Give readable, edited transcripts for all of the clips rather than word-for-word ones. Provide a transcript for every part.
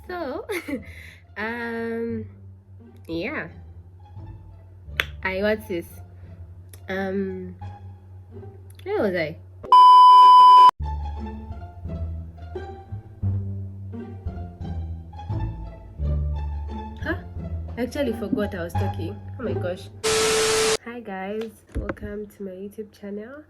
So yeah, what's this? Where was I? Huh? I actually forgot I was talking. Oh my gosh. Hi guys, welcome to my YouTube channel.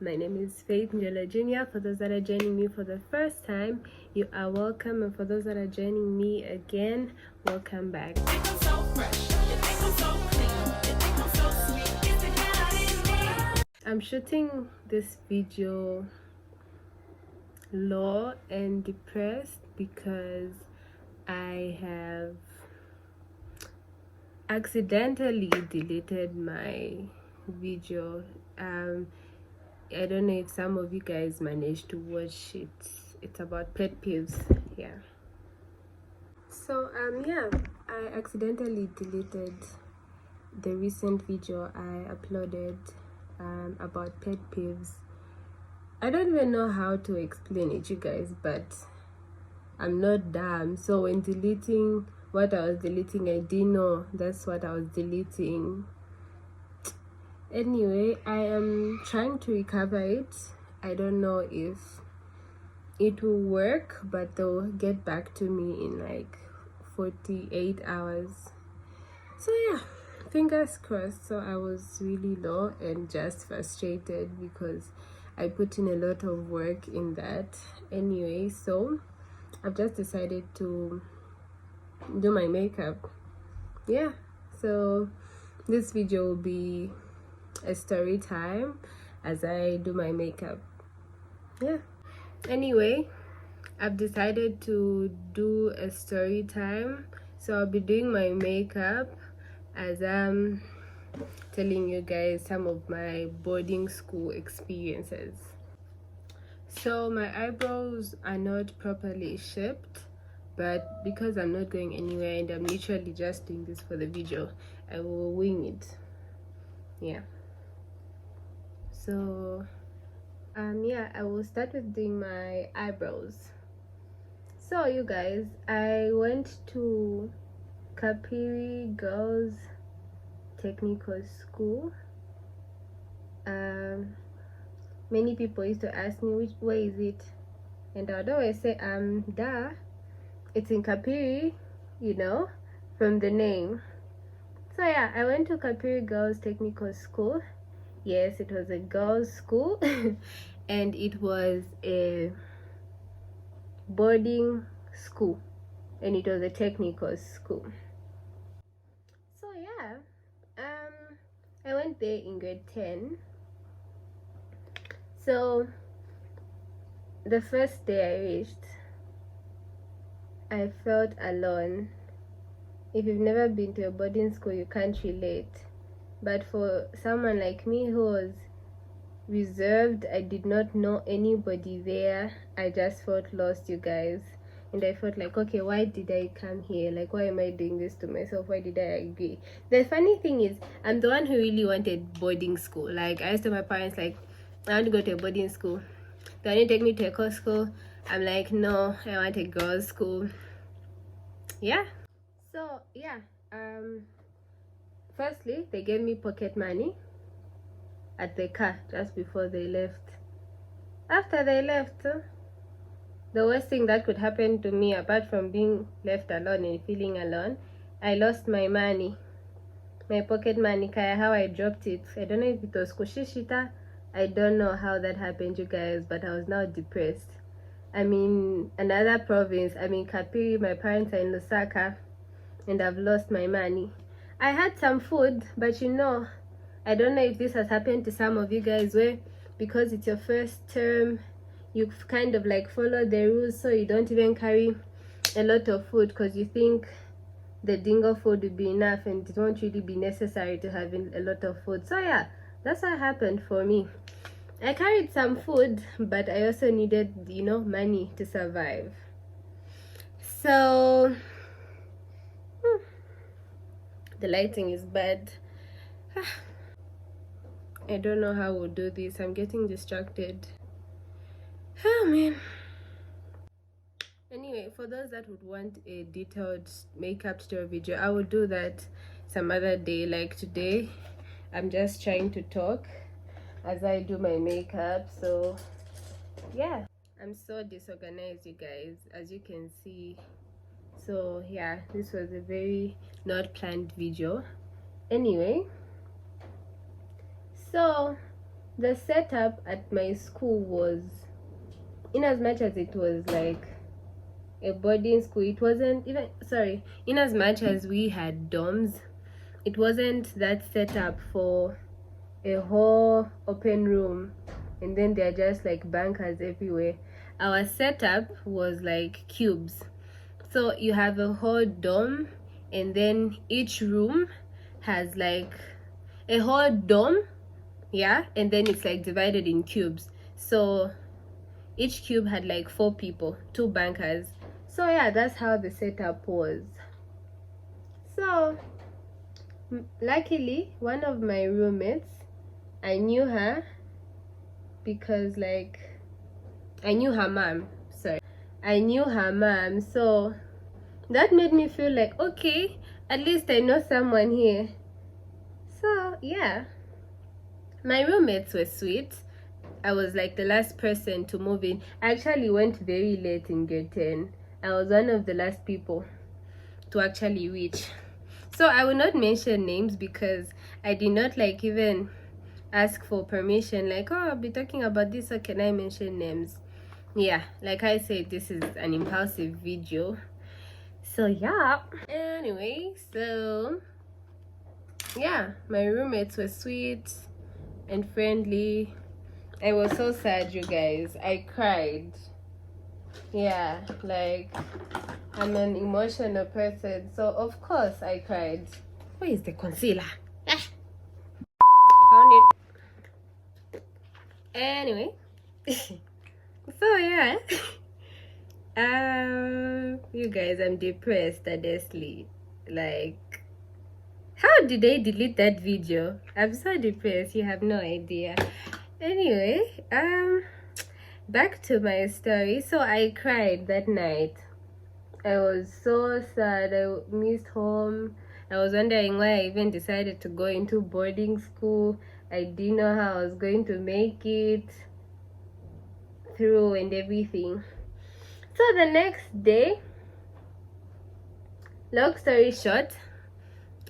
My name is Faith Njela Jr. For those that are joining me for the first time, you are welcome, and for those that are joining me again, welcome back. I'm shooting this video low and depressed because I have accidentally deleted my video. I don't know if some of you guys managed to watch it. It's about pet peeves. Yeah. So yeah, I accidentally deleted the recent video I uploaded about pet peeves. I don't even know how to explain it, you guys, but I'm not dumb. So when deleting what I was deleting, I didn't know that's what I was deleting. Anyway, I am trying to recover it. I don't know if it will work, but they'll get back to me in like 48 hours. So yeah, fingers crossed. So I was really low and just frustrated because I put in a lot of work in that. Anyway, so I've just decided to do my makeup. Yeah, so this video will be a story time as I do my makeup. Yeah, anyway, I've decided to do a story time, so I'll be doing my makeup as I'm telling you guys some of my boarding school experiences. So my eyebrows are not properly shaped, but because I'm not going anywhere and I'm literally just doing this for the video, I will wing it. Yeah, so yeah, I will start with doing my eyebrows. So you guys, I went to Kapiri Girls Technical School. Many people used to ask me where is it, and I'd always say da, it's in Kapiri, you know, from the name. So yeah, I went to Kapiri Girls Technical School. Yes, it was a girls' school and it was a boarding school and it was a technical school. So yeah, I went there in grade 10. So the first day I reached, I felt alone. If you've never been to a boarding school, you can't relate, but for someone like me who was reserved, I did not know anybody there, I just felt lost, you guys. And I felt like, okay, why did I come here? Like, why am I doing this to myself? Why did I agree? The funny thing is, I'm the one who really wanted boarding school. Like, I asked my parents, like, I want to go to a boarding school. Do I need to take me to a course school? I'm like, no, I want a girls' school. Yeah. So yeah, firstly, they gave me pocket money at the car just before they left. After they left, the worst thing that could happen to me, apart from being left alone and feeling alone, I lost my money, my pocket money. Kaya, how I dropped it, I don't know if it was kushishita, I don't know how that happened, you guys, but I was now depressed. I'm in another province, I'm in Kapiri, my parents are in Lusaka, and I've lost my money. I had some food, but you know, I don't know if this has happened to some of you guys, where because it's your first term, you kind of like follow the rules, so you don't even carry a lot of food because you think the dingo food will be enough and it won't really be necessary to have a lot of food. So yeah, that's what happened for me. I carried some food, but I also needed, you know, money to survive. So the lighting is bad. I don't know how we'll do this. I'm getting distracted. Oh man. Anyway, for those that would want a detailed makeup tutorial video, I will do that some other day. Like today I'm just trying to talk as I do my makeup. So yeah, I'm so disorganized, you guys, as you can see. So yeah, this was a very not planned video. Anyway, so the setup at my school was, in as much as it was like a boarding school, it wasn't even, sorry, in as much as we had dorms, it wasn't that set up for a whole open room and then they're just like bankers everywhere. Our setup was like cubes. So you have a whole dorm, and then each room has like a whole dorm, yeah, and then it's like divided in cubes. So each cube had like 4 people, 2 bankers. So yeah, that's how the setup was. So luckily, one of my roommates, I knew her because like I knew her mom. Sorry, I knew her mom, so that made me feel like, okay, at least I know someone here. So yeah, my roommates were sweet. I was like the last person to move in. I actually went very late in grade 10. I was one of the last people to actually reach. So I will not mention names because I did not like even ask for permission, like, oh, I'll be talking about this, so can I mention names? Yeah, like I said, this is an impulsive video. So yeah, anyway, so yeah, my roommates were sweet and friendly. I was so sad, you guys. I cried. Yeah, like I'm an emotional person, so of course I cried. Where is the concealer? Ah, found it. Anyway, so yeah. You guys, I'm depressed, honestly. Like, how did I delete that video? I'm so depressed, you have no idea. Anyway, back to my story. So I cried that night. I was so sad. I missed home. I was wondering why I even decided to go into boarding school. I didn't know how I was going to make it through and everything. So the next day, long story short,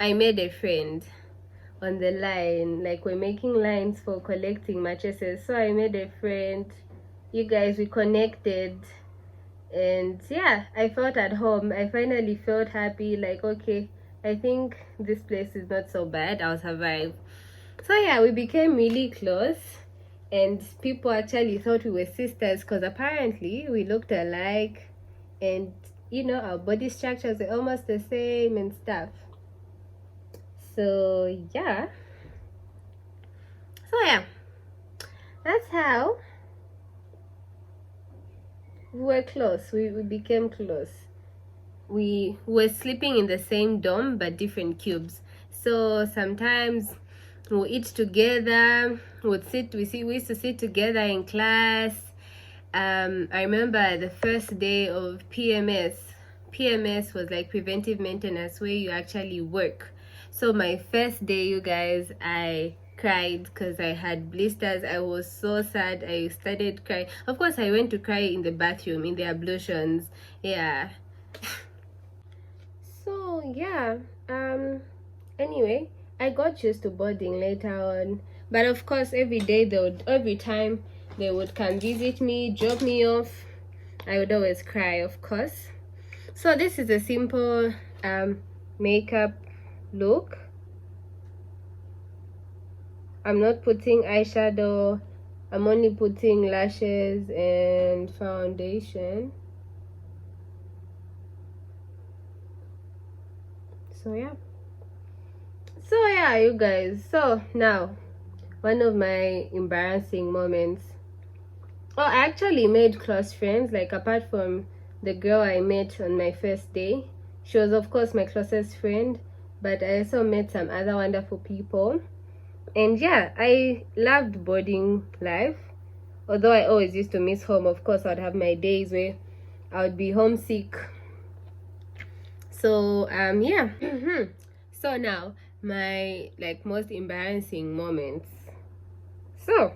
I made a friend on the line. Like, we're making lines for collecting mattresses. So I made a friend. You guys, we connected. And yeah, I felt at home. I finally felt happy. Like, okay, I think this place is not so bad. I'll survive. So yeah, we became really close. And people actually thought we were sisters because apparently we looked alike, and you know, our body structures are almost the same and stuff. So yeah, that's how we were close. We became close. We were sleeping in the same dorm but different cubes. So sometimes we'll eat together, we used to sit together in class. I remember the first day of PMS was like preventive maintenance, where you actually work. So my first day, you guys, I cried because I had blisters. I was so sad. I started crying. Of course, I went to cry in the bathroom, in the ablutions. Yeah. So yeah, anyway, I got used to boarding later on, but of course every time they would come visit me, drop me off, I would always cry, of course. So this is a simple makeup look. I'm not putting eyeshadow, I'm only putting lashes and foundation. So yeah, you guys, so now one of my embarrassing moments. Oh, I actually made close friends, like apart from the girl I met on my first day. She was of course my closest friend, but I also met some other wonderful people. And yeah, I loved boarding life, although I always used to miss home. Of course, I'd have my days where I would be homesick. So yeah. So now my like most embarrassing moments. So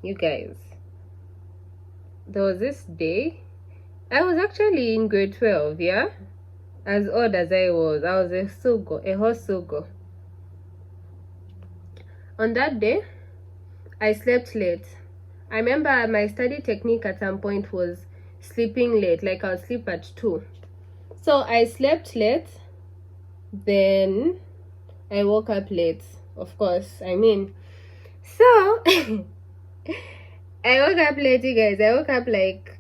you guys, there was this day I was actually in grade 12, yeah. As old as I was a sugo, a hot sugo. On that day, I slept late. I remember my study technique at some point was sleeping late, like I'll sleep at 2. So I slept late, then I woke up late, of course. I mean, so I woke up late, you guys. I woke up like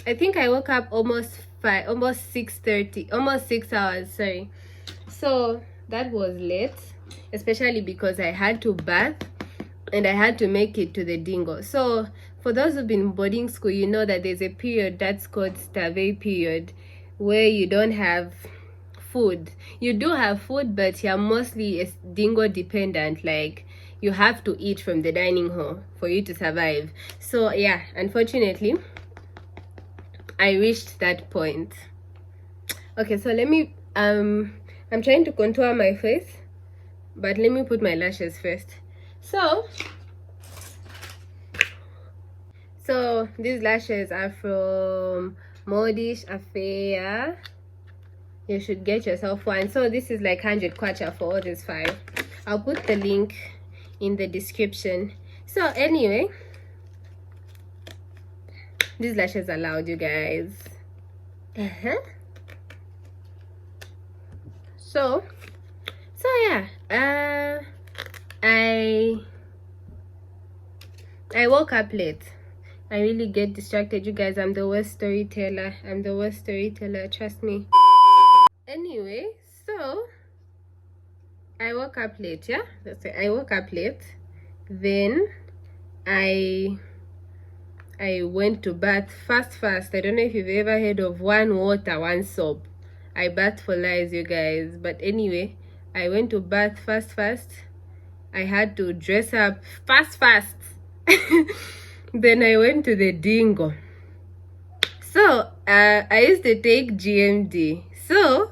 I think I woke up almost 6:30, almost 6 hours, sorry. So that was late, especially because I had to bath and I had to make it to the dingo. So for those who've been in boarding school, you know that there's a period that's called starve period, where you don't have food. You do have food, but you're mostly dingo dependent. Like, you have to eat from the dining hall for you to survive. So yeah, unfortunately I reached that point. Okay, so let me I'm trying to contour my face, but let me put my lashes first. So these lashes are from Modish Affair. You should get yourself one. So this is like 100 kwacha for all these 5. I'll put the link in the description. So anyway, these lashes are loud, you guys. So yeah, I woke up late. I really get distracted, you guys. I'm the worst storyteller. Trust me. Anyway, so I woke up late, yeah. That's it. I woke up late. Then I went to bath fast. I don't know if you've ever heard of 1 water 1 soap. I bath for lies, you guys. But anyway, I went to bath fast. I had to dress up fast. Then I went to the dingo. So I used to take GMD. So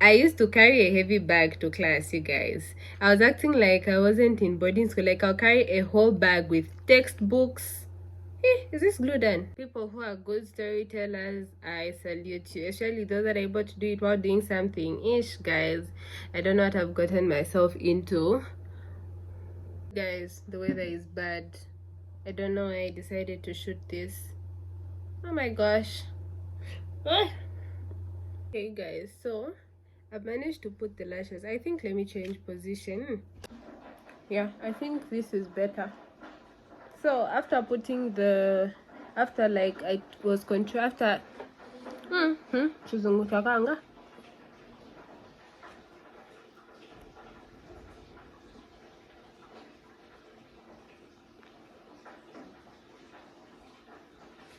I used to carry a heavy bag to class, you guys. I was acting like I wasn't in boarding school. Like, I'll carry a whole bag with textbooks. Is this glue done? People who are good storytellers, I salute you. Especially those that are able to do it while doing something. Guys. I don't know what I've gotten myself into. Guys, the weather is bad. I don't know why I decided to shoot this. Oh my gosh. Okay, guys, so I've managed to put the lashes. I think let me change position. Yeah, I think this is better. So after putting after like I was after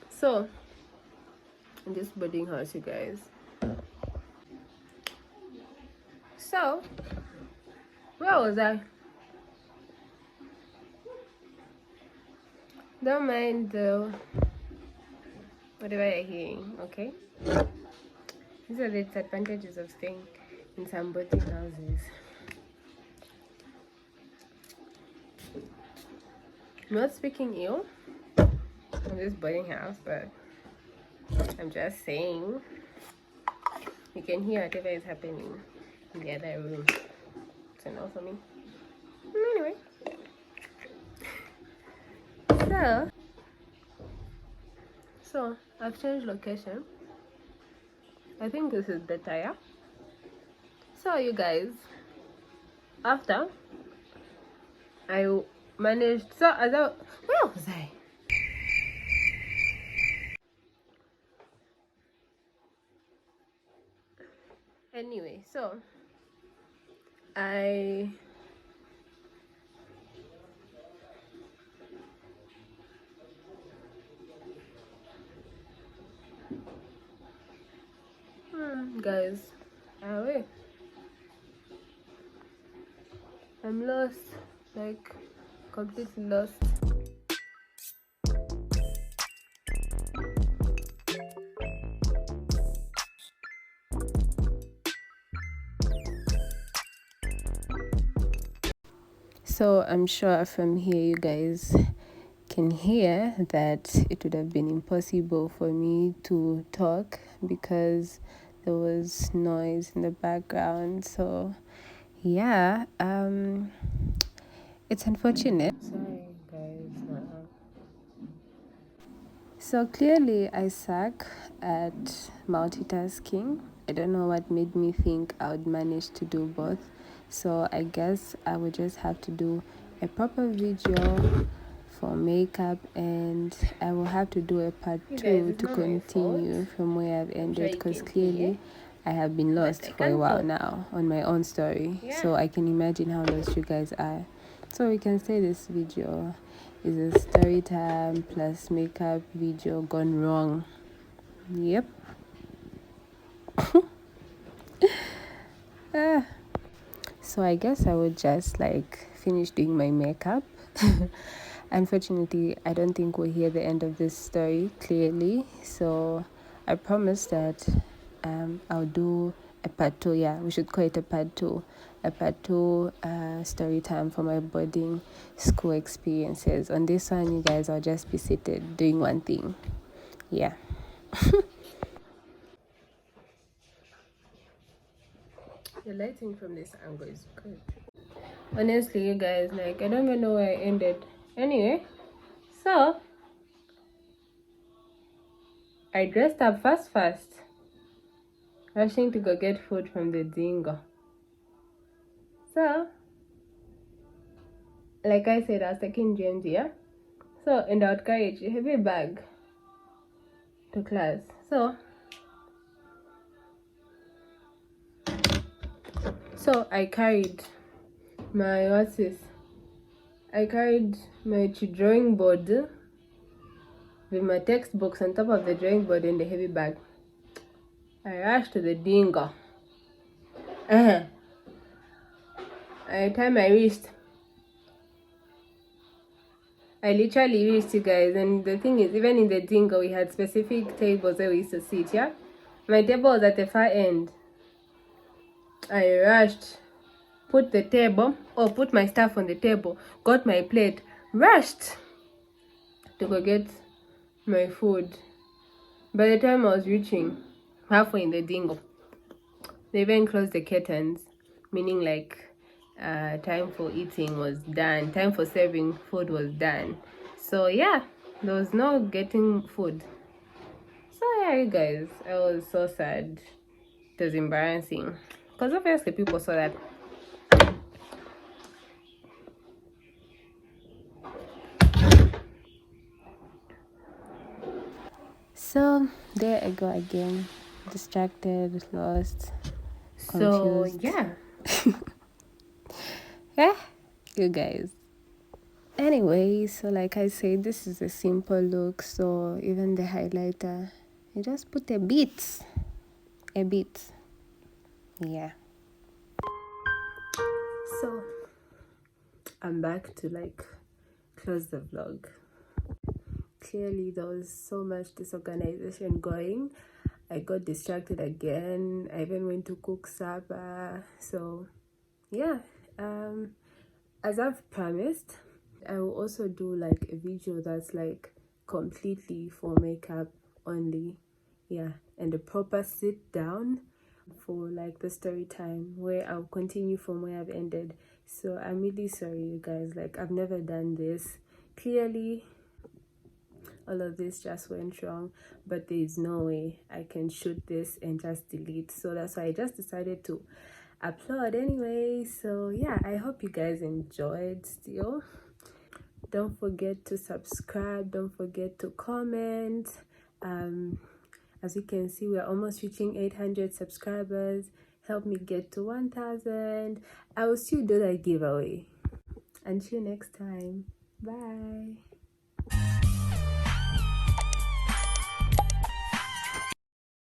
so in this boarding house, you guys. So where was I? Don't mind the whatever you're hearing, okay? These are the disadvantages of staying in some boarding houses. I'm not speaking ill of this boarding house, but I'm just saying you can hear whatever is happening in the other room. It's a no for me. Anyway, so I've changed location. I think this is better, yeah. So you guys, after I managed, so as I, where was I? Anyway, so guys, I'm lost, like completely lost. So I'm sure from here you guys can hear that it would have been impossible for me to talk because there was noise in the background. So yeah, it's unfortunate. Sorry guys. So clearly I suck at multitasking. I don't know what made me think I would manage to do both. So I guess I would just have to do a proper video for makeup, and I will have to do a part 2 to continue from where I've ended, because clearly I have been lost for a while now on my own story. So I can imagine how lost you guys are. So we can say this video is a story time plus makeup video gone wrong. Yep. So I guess I would just like finish doing my makeup. Unfortunately, I don't think we'll hear the end of this story clearly. So I promise that I'll do a part 2. Yeah, we should call it a part 2. A part 2 story time for my boarding school experiences. On this one, you guys, I'll just be seated doing one thing. Yeah. The lighting from this angle is good. Honestly, you guys, like, I don't even know where I ended. Anyway, so I dressed up fast, rushing to go get food from the dingo. So, like I said, I was taking James here. So, and I would carry a heavy bag to class. So I carried my, what's this? I carried my drawing board with my textbooks on top of the drawing board in the heavy bag. I rushed to the dingo. I tied my wrist. I literally reached, you guys, and the thing is, even in the dingo, we had specific tables where we used to sit, yeah? My table was at the far end. I rushed, put my stuff on the table, got my plate, rushed to go get my food. By the time I was reaching halfway in the dingo, they even closed the curtains, meaning like time for eating was done, time for serving food was done. So yeah, there was no getting food. So yeah, you guys, I was so sad. It was embarrassing because obviously people saw that. So there I go again, distracted, lost, confused. So yeah. Yeah, you guys. Anyway, so like I said, this is a simple look. So even the highlighter, I just put a bit. Yeah. So I'm back to like close the vlog. Clearly there was so much disorganization going. I got distracted again. I even went to cook supper. So yeah, as I've promised, I will also do like a video that's like completely for makeup only. Yeah, and a proper sit down for like the story time where I'll continue from where I've ended. So I'm really sorry, you guys, like I've never done this. Clearly all of this just went wrong, but there's no way I can shoot this and just delete. So that's why I just decided to upload anyway. So yeah, I hope you guys enjoyed still. Don't forget to subscribe, don't forget to comment. As you can see, we're almost reaching 800 subscribers. Help me get to 1000. I will still do that giveaway. Until next time, bye.